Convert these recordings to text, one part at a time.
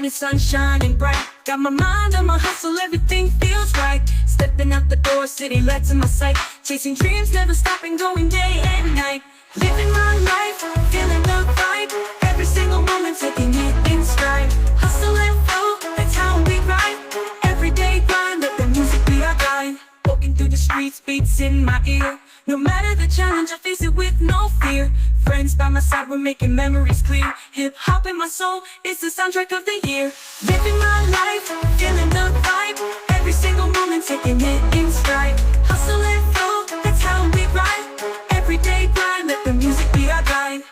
morning sun shining bright. Got my mind on my hustle, everything feels right. Stepping out the door, city lights in my sight. Chasing dreams, never stopping, going day and night. Living my life, feeling the vibe. Every single moment, taking it in stride. Hustle and flow, that's how we ride. Everyday grind, let the music be our guide. Walking through the streets, beats in my ear. No matter the challenge, I face it with no fear. Friends by my side, we're making memories clear. Hip-hop in my soul, it's the soundtrack of the year. Living my life, feeling the vibe. Every single moment, taking it in stride. Hustle and flow, that's how we ride. Everyday grind, let the music be our guide.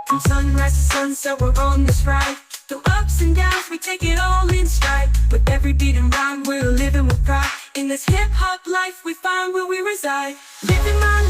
From sunrise to sunset, we're on this ride. Through ups and downs, we take it all in stride. With every beat and rhyme, we're living with pride. In this hip-hop life, we find where we reside. Living my